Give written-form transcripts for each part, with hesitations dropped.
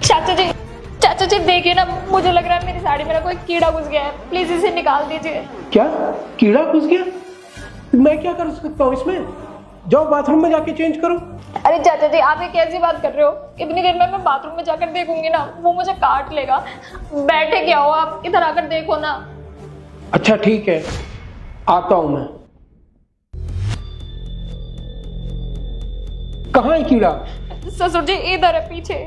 चाचा जी, चाचा जी देखिए ना, मुझे लग रहा है मेरी साड़ी में ना कोई कीड़ा घुस गया है, प्लीज इसे निकाल दीजिए। क्या कीड़ा घुस गया? मैं क्या कर सकता हूँ इसमें? जाओ बाथरूम में जाके चेंज करो। अरे चाचा जी, आप ये कैसी बात कर रहे हो? इतनी देर में मैं बाथरूम में जाकर देखूंगी ना, वो मुझे काट लेगा। बैठे क्या हो आप, इधर आकर देखो ना। अच्छा ठीक है, आता हूं मैं। कहाँ है कीड़ा? ससुर जी इधर है, पीछे।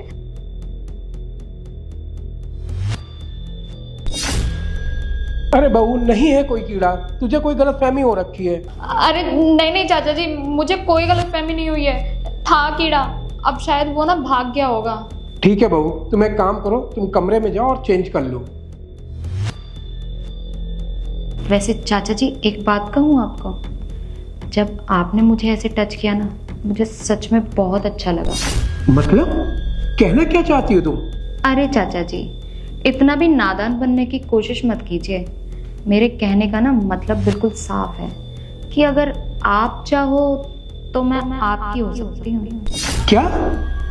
अरे बहू, नहीं है कोई कीड़ा, तुझे कोई गलतफहमी हो रखी है। अरे नहीं नहीं चाचा जी, मुझे कोई गलतफहमी नहीं हुई है। था कीड़ा, अब शायद वो ना भाग गया होगा। ठीक है बहू, तुम एक काम करो, तुम कमरे में जाओ और चेंज कर लो। वैसे चाचा जी एक बात कहूँ आपको, जब आपने मुझे ऐसे टच किया ना, मुझे सच में बहुत अच्छा लगा। मतलब कहना क्या चाहती हो तुम? अरे चाचा जी, इतना भी नादान बनने की कोशिश मत कीजिए। मेरे कहने का ना मतलब बिल्कुल साफ है कि अगर आप चाहो तो मैं आपकी हो सकती हूँ। क्या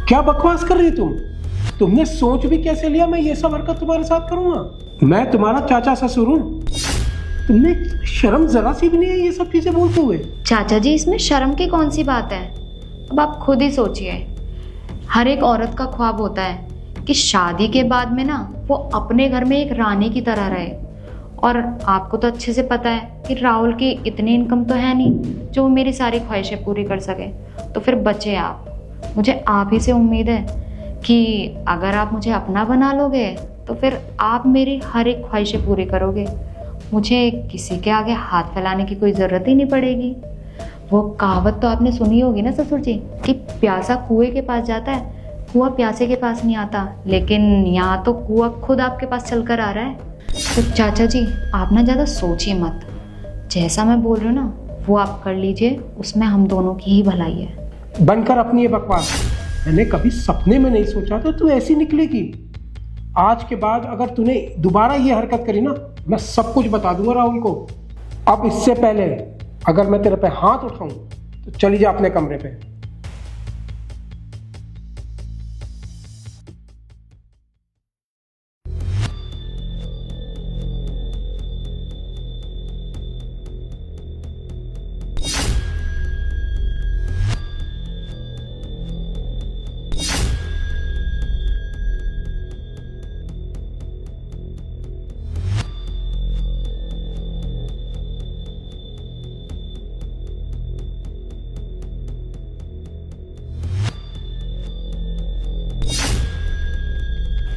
क्या बकवास कर रही तुम? तुमने सोच भी कैसे लिया मैं ये सब हरकत तुम्हारे साथ करूंगा? मैं तुम्हारा चाचा ससुर हूँ। तुमने शर्म जरा सी भी नहीं है ये सब चीजें बोलते हुए? चाचा जी, इसमें शर्म की कौन सी बात है? अब आप खुद ही सोचिए, हर एक औरत का ख्वाब होता है कि शादी के बाद में ना वो अपने घर में एक रानी की तरह रहे। और आपको तो अच्छे से पता है कि राहुल की इतनी इनकम तो है नहीं जो वो मेरी सारी ख्वाहिशें पूरी कर सके। तो फिर बचे आप। मुझे आप ही से उम्मीद है कि अगर आप मुझे अपना बना लोगे तो फिर आप मेरी हर एक ख्वाहिशें पूरी करोगे। मुझे किसी के आगे हाथ फैलाने की कोई ज़रूरत ही नहीं पड़ेगी। वो कहावत तो आपने सुनी होगी ना ससुर जी, कि प्यासा कुएं के पास जाता है, कुआं प्यासे के पास नहीं आता। लेकिन यहाँ तो कुआं खुद आपके पास चल कर आ रहा है। तो चाचा जी, आप ना ज़्यादा सोचिए मत। जैसा मैं बोल रही हूँ ना वो आप कर लीजिए, उसमें हम दोनों की ही भलाई है। बनकर अपनी ये बकवास। मैंने कभी सपने में नहीं सोचा था तू ऐसी निकलेगी। आज के बाद अगर तूने दोबारा ये हरकत करी ना, मैं सब कुछ बता दूंगा राहुल को। अब इससे पहले अगर मैं तेरे पे हाथ उठाऊं तो चली जा अपने कमरे पे।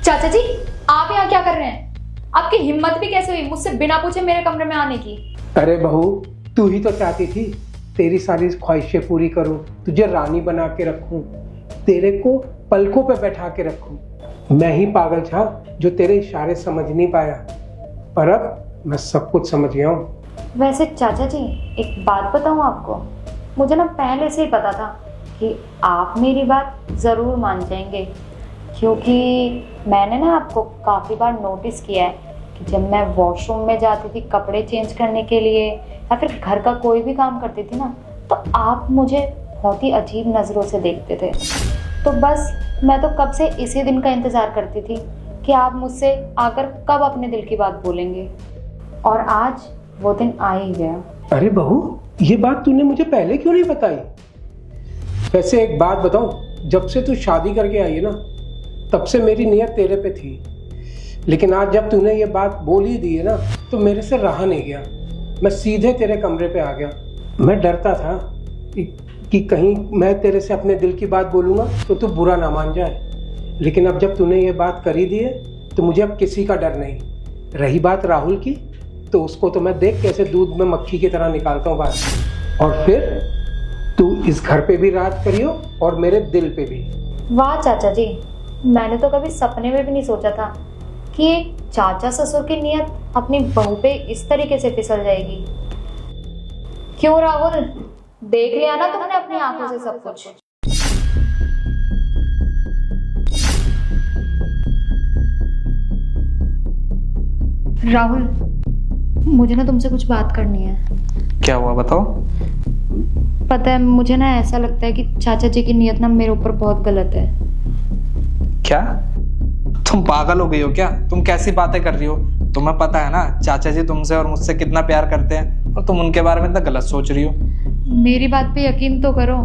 चाचा जी, आप यहाँ क्या कर रहे हैं? आपकी हिम्मत भी कैसे हुई मुझसे बिना पूछे मेरे कमरे में आने की? अरे बहू, तू ही तो चाहती थी तेरी सारी ख्वाहिशें पूरी करूं, तुझे रानी बना के रखूं, तेरे को पलकों पे बैठा के रखूं। मैं ही पागल था जो तेरे इशारे समझ नहीं पाया, पर अब मैं सब कुछ समझ गया हूँ। वैसे चाचा जी एक बात बताऊँ आपको, मुझे ना पहले से ही पता था कि आप मेरी बात ज़रूर मान जाएंगे। क्योंकि मैंने ना आपको काफ़ी बार नोटिस किया है कि जब मैं वॉशरूम में जाती थी कपड़े चेंज करने के लिए या फिर घर का कोई भी काम करती थी ना, तो आप मुझे बहुत ही अजीब नज़रों से देखते थे। तो बस मैं तो कब से इसी दिन का इंतज़ार करती थी कि आप मुझसे आकर कब अपने दिल की बात बोलेंगे, और आज वो दिन आ ही गया। अरे बहू, ये बात तूने मुझे पहले क्यों नहीं बताई? वैसे एक बात बताऊं, जब से तू शादी करके आई है ना, तब से मेरी नियत तेरे पे थी, लेकिन आज जब तूने ये बात बोल ही दी है ना, तो मेरे से रहा नहीं गया। मैं सीधे तेरे कमरे पे आ गया। मैं डरता था कि कहीं मैं तेरे से अपने दिल की बात बोलूँगा तो तू बुरा ना मान जाए, लेकिन अब जब तूने ये बात कर ही दी है तो मुझे अब किसी का डर नहीं। रही बात राहुल की, तो उसको तो मैं देख कैसे दूध में मक्खी की तरह निकालता हूँ बात। और फिर तू इस घर पे भी राज करियो और मेरे दिल पे भी। वाह चाचा जी, मैंने तो कभी सपने में भी नहीं सोचा था कि एक चाचा ससुर की नियत अपनी बहू पे इस तरीके से फिसल जाएगी। क्यों राहुल, देख लिया ना तुमने अपनी आंखों से सब कुछ। राहुल, मुझे ना तुमसे कुछ बात करनी है। क्या हुआ बताओ। पता है, मुझे ना ऐसा लगता है कि चाचा जी की नियत ना मेरे ऊपर बहुत गलत है। क्या? तुम पागल हो गई हो क्या? तुम कैसी बातें कर रही हो? तुम्हें पता है ना चाचा जी तुमसे और मुझसे कितना प्यार करते हैं, और तुम उनके बारे में इतना गलत सोच रही हो। मेरी बात पे यकीन तो करो।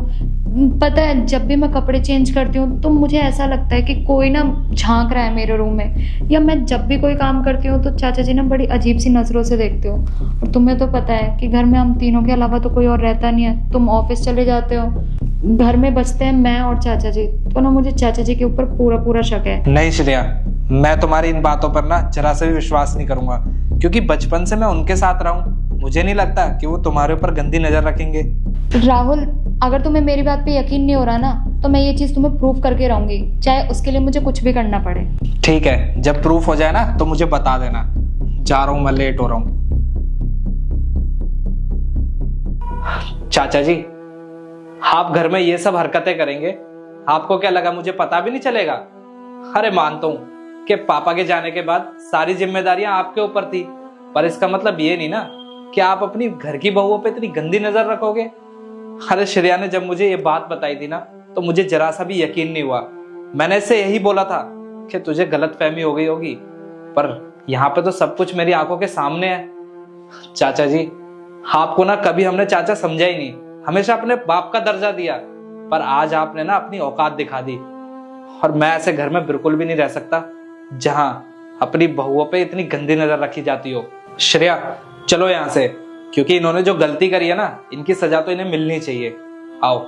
पता है, जब भी मैं कपड़े चेंज करती हूँ तो मुझे ऐसा लगता है कि कोई ना झांक रहा है मेरे रूम में, या मैं जब भी कोई काम करती हूँ तो चाचा जी ना बड़ी अजीब सी नजरों से देखते हो। और तुम्हें तो पता है कि घर में हम तीनों के अलावा तो कोई और रहता नहीं है। तुम ऑफिस चले जाते हो, घर में बचते हैं मैं और चाचा जी, तो ना मुझे चाचा जी के ऊपर पूरा पूरा शक है। नहीं श्रेया, मैं तुम्हारी इन बातों पर ना जरा से भी विश्वास नहीं करूंगा, क्योंकि बचपन से मैं उनके साथ रहा हूँ। मुझे नहीं लगता कि वो तुम्हारे ऊपर गंदी नजर रखेंगे। राहुल, अगर तुम्हें मेरी बात पे यकीन नहीं हो रहा ना, तो मैं ये चीज तुम्हें प्रूव करके रहूंगी, चाहे उसके लिए मुझे कुछ भी करना पड़े। ठीक है, जब प्रूफ हो जाए ना तो मुझे बता देना। जा रहा हूं, मैं लेट हो रहा हूं। चाचा जी, आप घर में ये सब हरकतें करेंगे, आपको क्या लगा मुझे पता भी नहीं चलेगा? अरे मानता हूं कि पापा के जाने के बाद सारी जिम्मेदारियां आपके ऊपर थी, पर इसका मतलब ये नहीं ना कि आप अपनी घर की बहुओं पे इतनी गंदी नजर रखोगे। अरे श्रेया ने जब मुझे ये बात बताई थी ना, तो मुझे जरा सा भी यकीन नहीं हुआ। मैंने इससे यही बोला था कि तुझे गलतफहमी हो गई होगी, पर यहाँ पे तो सब कुछ मेरी आंखों के सामने है। चाचा जी, आपको ना कभी हमने चाचा समझा ही नहीं, हमेशा अपने बाप का दर्जा दिया, पर आज आपने ना अपनी औकात दिखा दी। और मैं ऐसे घर में बिल्कुल भी नहीं रह सकता जहां अपनी बहुओं पे इतनी गंदी नजर रखी जाती हो। श्रेया, चलो यहां से, क्योंकि इन्होंने जो गलती करी है ना, इनकी सजा तो इन्हें मिलनी चाहिए। आओ।